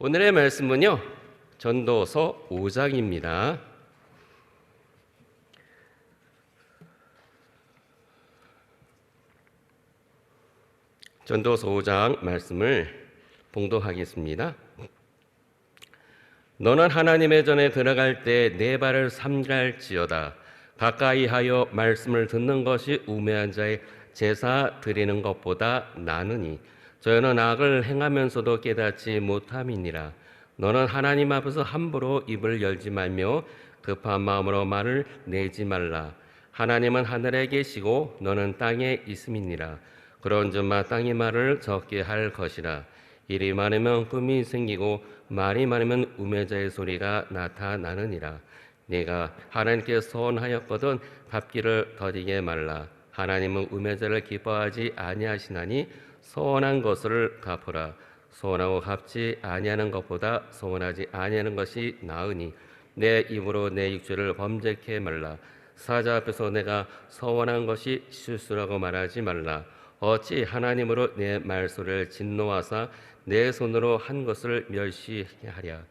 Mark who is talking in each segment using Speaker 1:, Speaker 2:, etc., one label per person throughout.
Speaker 1: 오늘의 말씀은요, 전도서 5장입니다. 전도서 5장 말씀을 봉독하겠습니다. 너는 하나님의 전에 들어갈 때 내 발을 삼갈지어다. 가까이 하여 말씀을 듣는 것이 우매한 자의 제사 드리는 것보다 나으니 저희는 악을 행하면서도 깨닫지 못함이니라. 너는 하나님 앞에서 함부로 입을 열지 말며 급한 마음으로 말을 내지 말라. 하나님은 하늘에 계시고 너는 땅에 있음이니라. 그런저마 땅이 말을 적게 할 것이라. 일이 많으면 꿈이 생기고 말이 많으면 우매자의 소리가 나타나느니라. 네가 하나님께 서원하였거든 갚기를 더디게 말라. 하나님은 우매자를 기뻐하지 아니하시나니 서원한 것을 갚으라. 서원하고 갚지 아니하는 것보다 서원하지 아니하는 것이 나으니 내 입으로 내 육체를 범죄케 말라. 사자 앞에서 내가 서원한 것이 실수라고 말하지 말라. 어찌 하나님으로 내 말소리를 진노하사 내 손으로 한 것을 멸시하랴.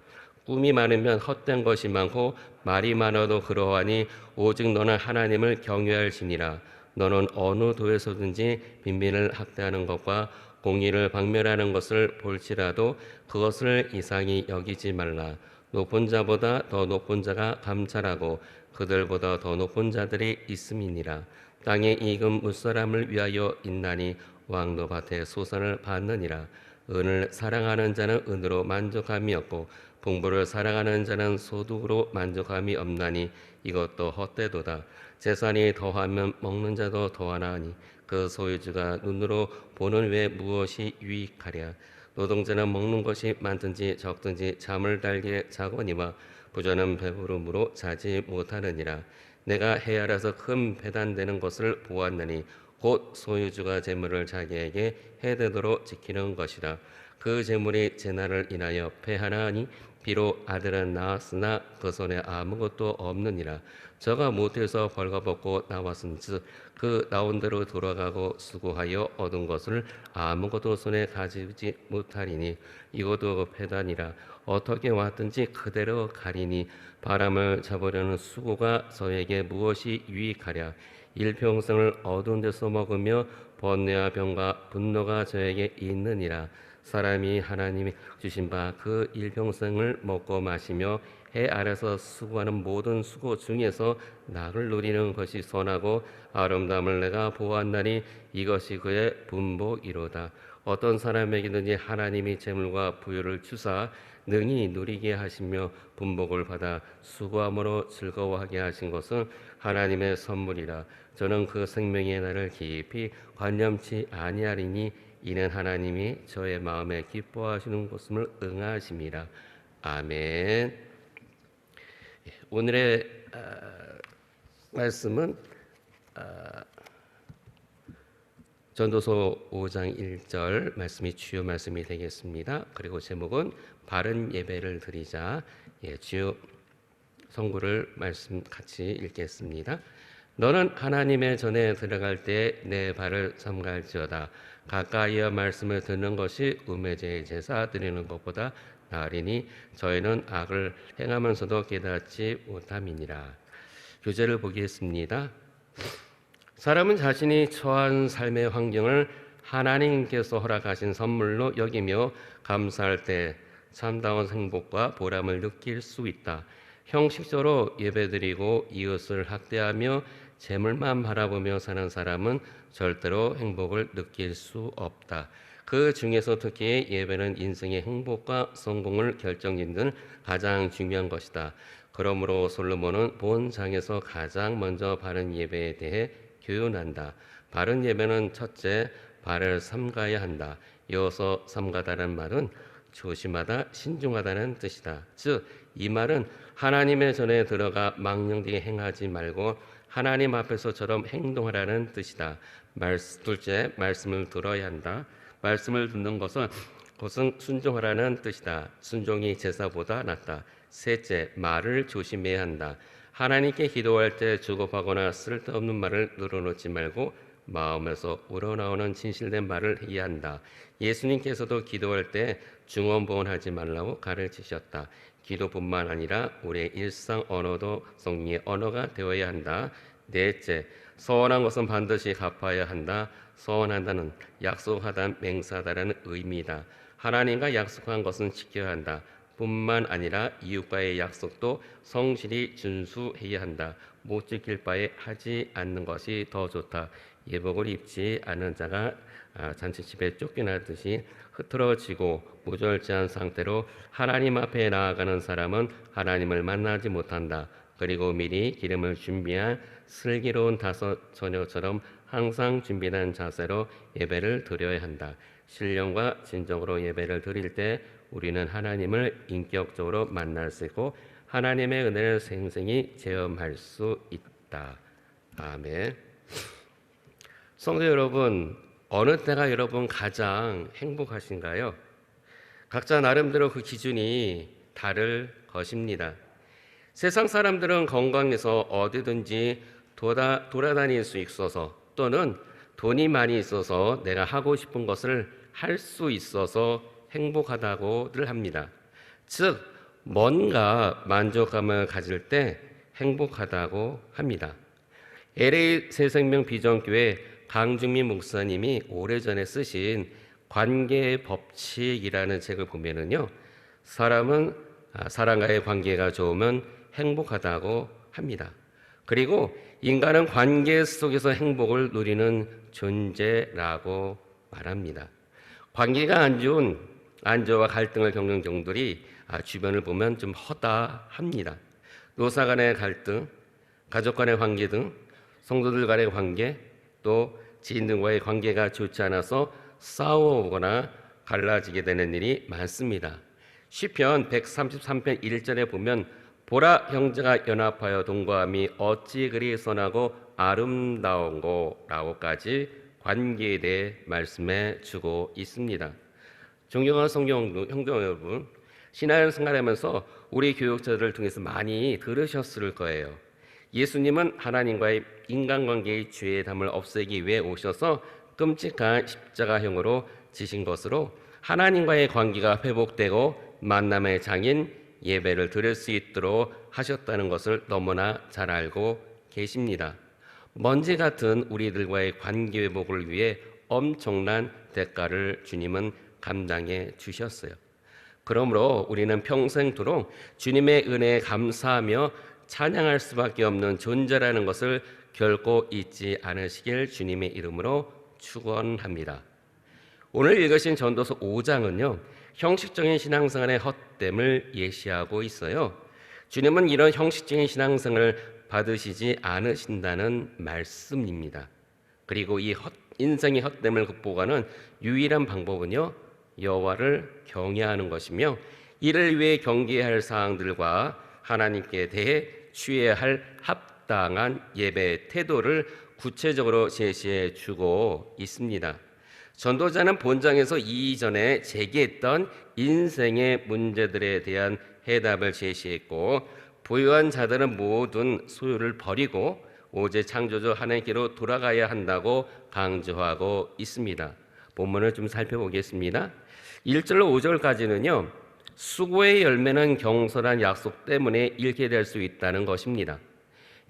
Speaker 1: 꿈이 많으면 헛된 것이 많고 말이 많아도 그러하니 오직 너는 하나님을 경외할지니라. 너는 어느 도에서든지 빈민을 학대하는 것과 공의를 박멸하는 것을 볼지라도 그것을 이상히 여기지 말라. 높은 자보다 더 높은 자가 감찰하고 그들보다 더 높은 자들이 있음이니라. 땅에 익은 무사람을 위하여 있나니 왕도 밭에 소산을 받느니라. 은을 사랑하는 자는 은으로 만족함이 없고 풍부를 사랑하는 자는 소득으로 만족함이 없나니 이것도 헛되도다. 재산이 더하면 먹는 자도 더하나니 그 소유주가 눈으로 보는 외에 무엇이 유익하랴. 노동자는 먹는 것이 많든지 적든지 잠을 달게 자거니와 부자는 배부름으로 자지 못하느니라. 내가 헤아려서 큰 배단되는 것을 보았느니 곧 소유주가 재물을 자기에게 해되도록 지키는 것이라. 그 재물이 재난을 인하여 패하나니 비록 아들은 낳았으나 그 손에 아무것도 없느니라. 저가 못해서 벌거벗고 나왔은즉 그 나온 대로 돌아가고 수고하여 얻은 것을 아무것도 손에 가지지 못하리니 이것도 패단이라. 어떻게 왔든지 그대로 가리니 바람을 잡으려는 수고가 저에게 무엇이 유익하랴. 일평생을 어두운 데서 먹으며 번뇌와 병과 분노가 저에게 있느니라. 사람이 하나님이 주신 바 그 일평생을 먹고 마시며 해 아래서 수고하는 모든 수고 중에서 낙을 누리는 것이 선하고 아름다움을 내가 보았나니 이것이 그의 분복이로다. 어떤 사람에게든지 하나님이 재물과 부유를 주사 능히 누리게 하시며 분복을 받아 수고함으로 즐거워하게 하신 것은 하나님의 선물이라. 저는 그 생명의 날을 깊이 관념치 아니하리니 이는 하나님이 저의 마음에 기뻐하시는 것임을 응하심이라. 아멘. 오늘의 말씀은 전도서 5장 1절 말씀이 주요 말씀이 되겠습니다. 그리고 제목은 바른 예배를 드리자. 주요 성구를 말씀 같이 읽겠습니다. 너는 하나님의 전에 들어갈 때 내 발을 삼갈지어다. 가까이어 말씀을 듣는 것이 우매자의 제사 드리는 것보다 나으리니 저희는 악을 행하면서도 깨닫지 못함이니라. 교재를 보겠습니다. 사람은 자신이 처한 삶의 환경을 하나님께서 허락하신 선물로 여기며 감사할 때 참다운 행복과 보람을 느낄 수 있다. 형식적으로 예배드리고 이웃을 학대하며 재물만 바라보며 사는 사람은 절대로 행복을 느낄 수 없다. 그 중에서 특히 예배는 인생의 행복과 성공을 결정짓는 가장 중요한 것이다. 그러므로 솔로몬은 본 장에서 가장 먼저 바른 예배에 대해 교훈한다. 바른 예배는 첫째, 발을 삼가야 한다. 이어서 삼가다는 말은 조심하다, 신중하다는 뜻이다. 즉, 이 말은 하나님의 전에 들어가 망령되게 행하지 말고 하나님 앞에서처럼 행동하라는 뜻이다. 둘째, 말씀을 들어야 한다. 말씀을 듣는 것은 순종하라는 뜻이다. 순종이 제사보다 낫다. 셋째, 말을 조심해야 한다. 하나님께 기도할 때 주급하거나 쓸데없는 말을 늘어놓지 말고 마음에서 우러나오는 진실된 말을 해야 한다. 예수님께서도 기도할 때 중언부언하지 말라고 가르치셨다. 기도뿐만 아니라 우리의 일상 언어도 성령의 언어가 되어야 한다. 넷째, 서원한 것은 반드시 갚아야 한다. 서원한다는 약속하다, 맹세하다라는 의미다. 하나님과 약속한 것은 지켜야 한다. 뿐만 아니라 이웃과의 약속도 성실히 준수해야 한다. 못 지킬 바에 하지 않는 것이 더 좋다. 예복을 입지 않은 자가 잔치집에 쫓겨나듯이 흐트러지고 무절제한 상태로 하나님 앞에 나아가는 사람은 하나님을 만나지 못한다. 그리고 미리 기름을 준비한 슬기로운 다섯 처녀처럼 항상 준비된 자세로 예배를 드려야 한다. 신령과 진정으로 예배를 드릴 때 우리는 하나님을 인격적으로 만날 수 있고 하나님의 은혜를 생생히 체험할 수 있다. 아멘. 성도 여러분, 어느 때가 여러분 가장 행복하신가요? 각자 나름대로 그 기준이 다를 것입니다. 세상 사람들은 건강해서 어디든지 돌아다닐 수 있어서 또는 돈이 많이 있어서 내가 하고 싶은 것을 할 수 있어서 행복하다고들 합니다. 즉, 뭔가 만족감을 가질 때 행복하다고 합니다. LA 새생명 비전교회 강중민 목사님이 오래전에 쓰신 관계의 법칙이라는 책을 보면은요, 사람과의 관계가 좋으면 행복하다고 합니다. 그리고 인간은 관계 속에서 행복을 누리는 존재라고 말합니다. 관계가 안 좋은 안조와 갈등을 겪는 경우들이 주변을 보면 좀 허다합니다. 노사 간의 갈등, 가족 간의 관계 등 성도들 간의 관계, 또 지인들과의 관계가 좋지 않아서 싸워오거나 갈라지게 되는 일이 많습니다. 시편 133편 1절에 보면 보라, 형제가 연합하여 동거함이 어찌 그리 선하고 아름다운고라고까지 관계에 대해 말씀해 주고 있습니다. 존경하는 형제 여러분, 신앙생활하면서 우리 교육자들을 통해서 많이 들으셨을 거예요. 예수님은 하나님과의 인간관계의 죄담을 없애기 위해 오셔서 끔찍한 십자가형으로 지신 것으로 하나님과의 관계가 회복되고 만남의 장인 예배를 드릴 수 있도록 하셨다는 것을 너무나 잘 알고 계십니다. 먼지 같은 우리들과의 관계 회복을 위해 엄청난 대가를 주님은 감당해 주셨어요. 그러므로 우리는 평생토록 주님의 은혜에 감사하며 찬양할 수밖에 없는 존재라는 것을 결코 잊지 않으시길 주님의 이름으로 축원합니다. 오늘 읽으신 전도서 5장은요, 형식적인 신앙생활의 헛됨을 예시하고 있어요. 주님은 이런 형식적인 신앙생활을 받으시지 않으신다는 말씀입니다. 그리고 이 인생의 헛됨을 극복하는 유일한 방법은요, 여호와를 경외하는 것이며 이를 위해 경계해야 할 사항들과 하나님께 대해 취해야 할 합당한 예배 태도를 구체적으로 제시해 주고 있습니다. 전도자는 본장에서 이전에 제기했던 인생의 문제들에 대한 해답을 제시했고, 부유한 자들은 모든 소유를 버리고 오직 창조주 하나님께로 돌아가야 한다고 강조하고 있습니다. 본문을 좀 살펴보겠습니다. 1절로 5절까지는요, 수고의 열매는 경솔한 약속 때문에 잃게 될 수 있다는 것입니다.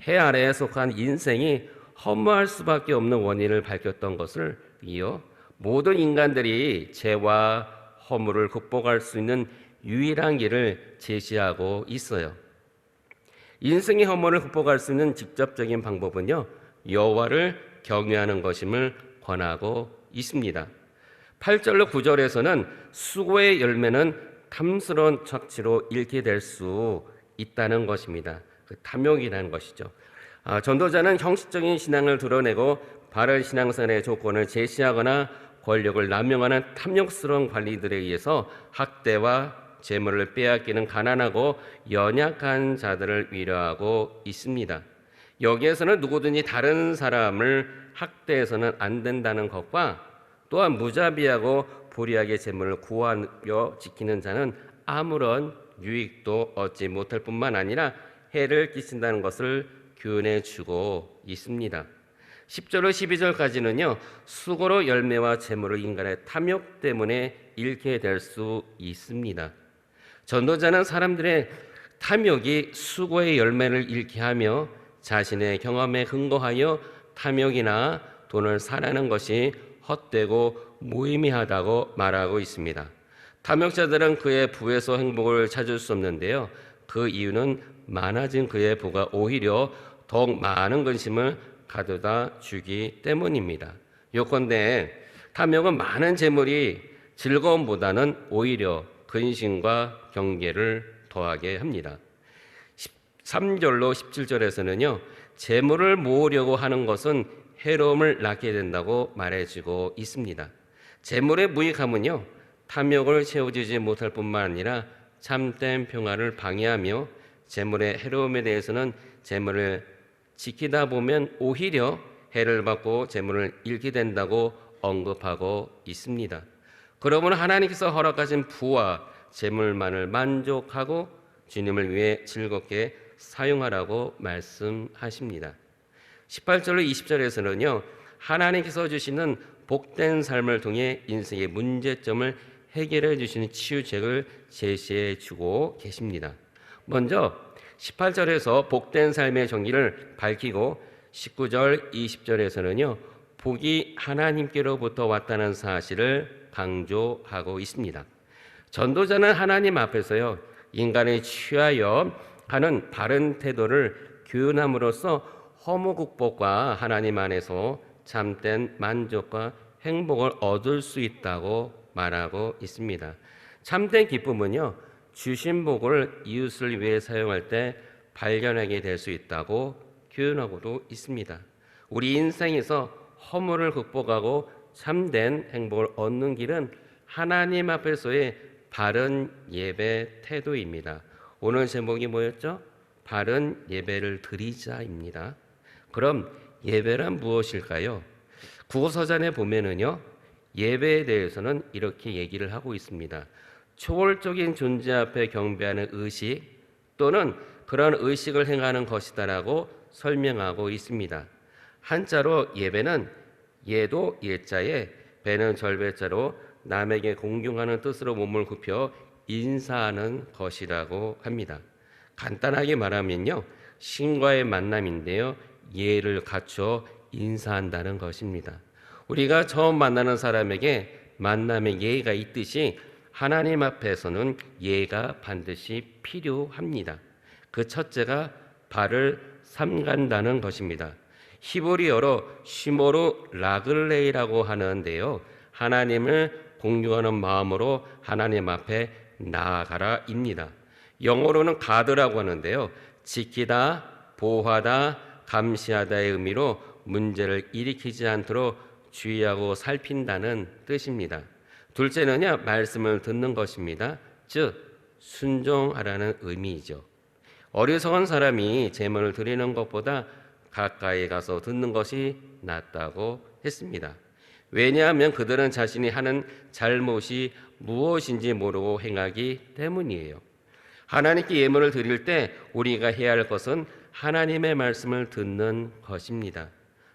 Speaker 1: 해 아래에 속한 인생이 허무할 수밖에 없는 원인을 밝혔던 것을 이어 모든 인간들이 죄와 허물을 극복할 수 있는 유일한 길을 제시하고 있어요. 인생의 허물을 극복할 수 있는 직접적인 방법은요, 여호와를 경외하는 것임을 권하고 있습니다. 8절로 9절에서는 수고의 열매는 탐스러운 착취로 잃게 될 수 있다는 것입니다. 그 탐욕이라는 것이죠. 전도자는 형식적인 신앙을 드러내고 바른 신앙생활의 조건을 제시하거나 권력을 남용하는 탐욕스러운 관리들에 의해서 학대와 재물을 빼앗기는 가난하고 연약한 자들을 위로하고 있습니다. 여기에서는 누구든지 다른 사람을 학대해서는 안 된다는 것과 또한 무자비하고 불의하게 재물을 구하여 지키는 자는 아무런 유익도 얻지 못할 뿐만 아니라 해를 끼친다는 것을 교훈해 주고 있습니다. 10절로 12절까지는요. 수고로 열매와 재물을 인간의 탐욕 때문에 잃게 될 수 있습니다. 전도자는 사람들의 탐욕이 수고의 열매를 잃게 하며 자신의 경험에 근거하여 탐욕이나 돈을 사라는 것이 헛되고 무의미하다고 말하고 있습니다. 탐욕자들은 그의 부에서 행복을 찾을 수 없는데요. 그 이유는 많아진 그의 부가 오히려 더욱 많은 근심을 가져다 주기 때문입니다. 요컨대 탐욕은 많은 재물이 즐거움보다는 오히려 근심과 경계를 더하게 합니다. 13절로 17절에서는요. 재물을 모으려고 하는 것은 해로움을 낳게 된다고 말해주고 있습니다. 재물의 무익함은요. 탐욕을 채워주지 못할 뿐만 아니라 참된 평화를 방해하며 재물의 해로움에 대해서는 재물을 지키다 보면 오히려 해를 받고 재물을 잃게 된다고 언급하고 있습니다. 그러므로 하나님께서 허락하신 부와 재물만을 만족하고 주님을 위해 즐겁게 사용하라고 말씀하십니다. 18절로 20절에서는요. 하나님께서 주시는 복된 삶을 통해 인생의 문제점을 해결해 주시는 치유책을 제시해 주고 계십니다. 먼저 18절에서 복된 삶의 정의를 밝히고 19절, 20절에서는요. 복이 하나님께로부터 왔다는 사실을 강조하고 있습니다. 전도자는 하나님 앞에서요. 인간이 취하여 하는 바른 태도를 교훈함으로써 허무 극복과 하나님 안에서 참된 만족과 행복을 얻을 수 있다고 말하고 있습니다. 참된 기쁨은요. 주신 복을 이웃을 위해 사용할 때 발견하게 될 수 있다고 교훈하고도 있습니다. 우리 인생에서 허물을 극복하고 참된 행복을 얻는 길은 하나님 앞에서의 바른 예배 태도입니다. 오늘 제목이 뭐였죠? 바른 예배를 드리자입니다. 그럼 예배란 무엇일까요? 국어서전에 보면은요. 예배에 대해서는 이렇게 얘기를 하고 있습니다. 초월적인 존재 앞에 경배하는 의식 또는 그런 의식을 행하는 것이다라고 설명하고 있습니다. 한자로 예배는 예도 예자에 배는 절배자로 남에게 공경하는 뜻으로 몸을 굽혀 인사하는 것이라고 합니다. 간단하게 말하면요. 신과의 만남인데요. 예를 갖춰 인사한다는 것입니다. 우리가 처음 만나는 사람에게 만남의 예의가 있듯이 하나님 앞에서는 예가 반드시 필요합니다. 그 첫째가 발을 삼간다는 것입니다. 히브리어로 시모르 라글레이라고 하는데요. 하나님을 공경하는 마음으로 하나님 앞에 나아가라입니다. 영어로는 가드라고 하는데요. 지키다, 보호하다, 감시하다의 의미로 문제를 일으키지 않도록 주의하고 살핀다는 뜻입니다. 둘째는요, 말씀을 듣는 것입니다. 즉, 순종하라는 의미이죠. 어리석은 사람이 제물을 드리는 것보다 가까이 가서 듣는 것이 낫다고 했습니다. 왜냐하면 그들은 자신이 하는 잘못이 무엇인지 모르고 행하기 때문이에요. 하나님께 예물을 드릴 때 우리가 해야 할 것은 하나님의 말씀을 듣는 것입니다.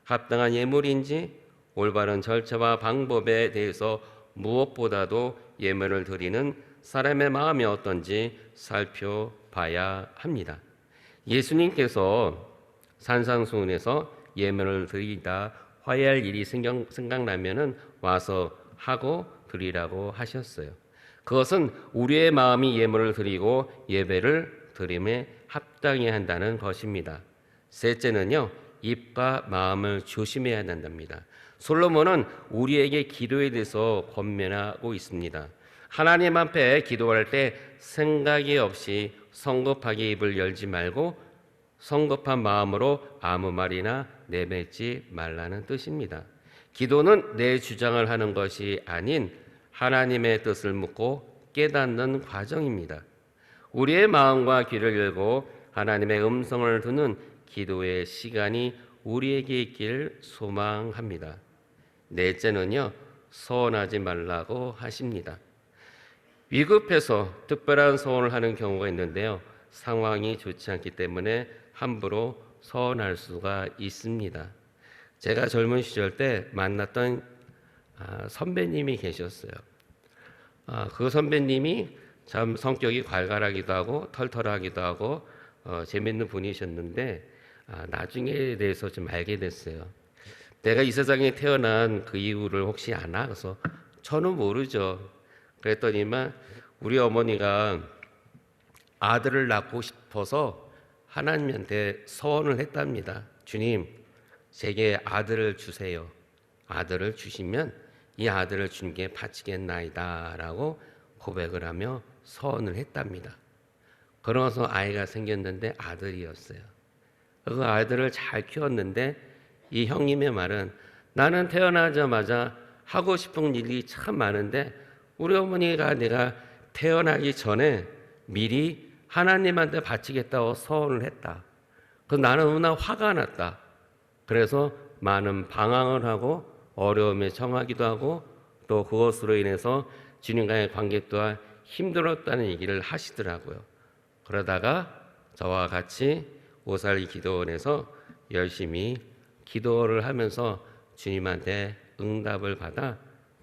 Speaker 1: 합당한 예물인지 올바른 절차와 방법에 대해서 무엇보다도 예물을 드리는 사람의 마음이 어떤지 살펴봐야 합니다. 예수님께서 산상수훈에서 예물을 드리다 화해할 일이 생각나면은 와서 하고 드리라고 하셨어요. 그것은 우리의 마음이 예물을 드리고 예배를 드림에 합당해야 한다는 것입니다. 셋째는요, 입과 마음을 조심해야 한답니다. 솔로몬은 우리에게 기도에 대해서 권면하고 있습니다. 하나님 앞에 기도할 때 생각이 없이 성급하게 입을 열지 말고 성급한 마음으로 아무 말이나 내뱉지 말라는 뜻입니다. 기도는 내 주장을 하는 것이 아닌 하나님의 뜻을 묻고 깨닫는 과정입니다. 우리의 마음과 귀를 열고 하나님의 음성을 듣는 기도의 시간이 우리에게 있길 소망합니다. 넷째는요, 서원하지 말라고 하십니다. 위급해서 특별한 서원을 하는 경우가 있는데요. 상황이 좋지 않기 때문에 함부로 서원할 수가 있습니다. 제가 젊은 시절 때 만났던 선배님이 계셨어요. 그 선배님이 참 성격이 괄괄하기도 하고 털털하기도 하고 재밌는 분이셨는데 나중에 대해서 좀 알게 됐어요. 내가 이 세상에 태어난 그 이유를 혹시 아나? 그래서 저는 모르죠. 그랬더니만 우리 어머니가 아들을 낳고 싶어서 하나님한테 서원을 했답니다. 주님, 제게 아들을 주세요. 아들을 주시면 이 아들을 주님께 바치겠나이다 라고 고백을 하며 서원을 했답니다. 그러면서 아이가 생겼는데 아들이었어요. 그 아들을 잘 키웠는데 이 형님의 말은 나는 태어나자마자 하고 싶은 일이 참 많은데 우리 어머니가 내가 태어나기 전에 미리 하나님한테 바치겠다고 서원을 했다. 그 나는 너무나 화가 났다. 그래서 많은 방황을 하고 어려움에 처하기도 하고 또 그것으로 인해서 주님과의 관계 또한 힘들었다는 얘기를 하시더라고요. 그러다가 저와 같이 오살리 기도원에서 열심히 기도를 하면서 주님한테 응답을 받아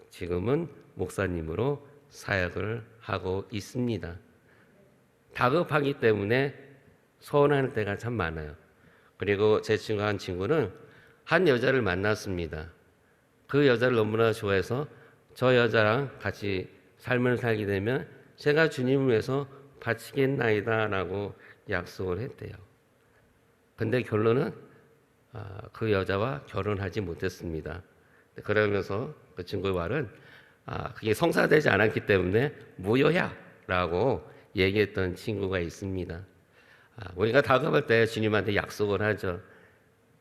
Speaker 1: 지금은 목사님으로 사역을 하고 있습니다. 다급하기 때문에 서운할 때가 참 많아요. 그리고 제 친구 한 친구는 한 여자를 만났습니다. 그 여자를 너무나 좋아해서 저 여자랑 같이 삶을 살게 되면 제가 주님을 위해서 바치겠나이다 라고 약속을 했대요. 근데 결론은 그 여자와 결혼하지 못했습니다. 그러면서 그 친구의 말은 그게 성사되지 않았기 때문에 무효야 라고 얘기했던 친구가 있습니다. 우리가 다급할 때 주님한테 약속을 하죠.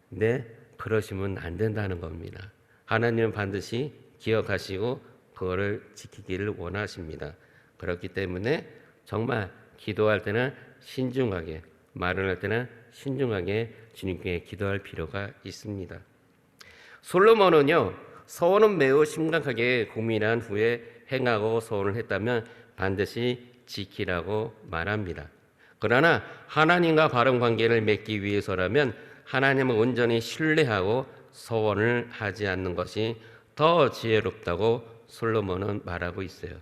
Speaker 1: 근데 그러시면 안 된다는 겁니다. 하나님은 반드시 기억하시고 그거를 지키기를 원하십니다. 그렇기 때문에 정말 기도할 때는 신중하게, 말을 할 때는 신중하게 주님께 기도할 필요가 있습니다. 솔로몬은요, 서원은 매우 심각하게 고민한 후에 행하고 서원을 했다면 반드시 지키라고 말합니다. 그러나 하나님과 바른 관계를 맺기 위해서라면 하나님을 온전히 신뢰하고 서원을 하지 않는 것이 더 지혜롭다고 솔로몬은 말하고 있어요.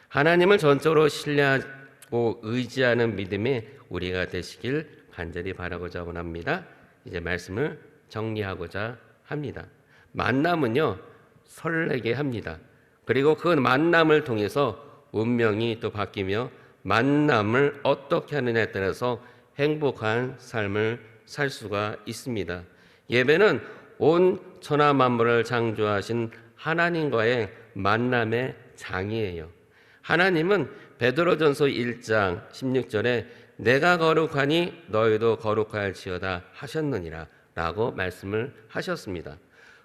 Speaker 1: 하나님을 전적으로 신뢰하고 의지하는 믿음에 우리가 되시길 간절히 바라고자 원합니다. 이제 말씀을 정리하고자 합니다. 만남은요, 설레게 합니다. 그리고 그 만남을 통해서 운명이 또 바뀌며 만남을 어떻게 하느냐에 따라서 행복한 삶을 살 수가 있습니다. 예배는 온 천하 만물을 창조하신 하나님과의 만남의 장이에요. 하나님은 베드로전서 1장 16절에 내가 거룩하니 너희도 거룩할지어다 하셨느니라 라고 말씀을 하셨습니다.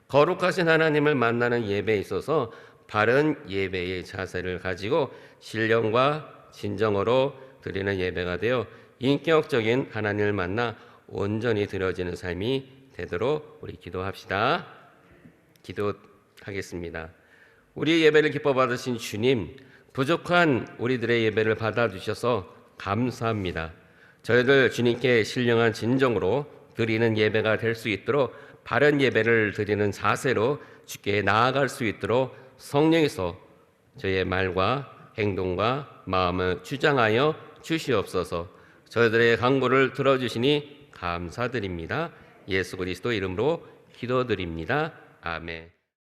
Speaker 1: 거룩하신 하나님을 만나는 예배에 있어서 바른 예배의 자세를 가지고 신령과 진정으로 드리는 예배가 되어 인격적인 하나님을 만나 온전히 드려지는 삶이 되도록 우리 기도합시다. 기도하겠습니다. 우리 예배를 기뻐 받으신 주님, 부족한 우리들의 예배를 받아주셔서 감사합니다. 저희들 주님께 신령한 진정으로 드리는 예배가 될 수 있도록 바른 예배를 드리는 자세로 주께 나아갈 수 있도록 성령께서 저희의 말과 행동과 마음을 주장하여 주시옵소서. 저희들의 간구를 들어주시니 감사드립니다. 예수 그리스도 이름으로 기도드립니다. 아멘.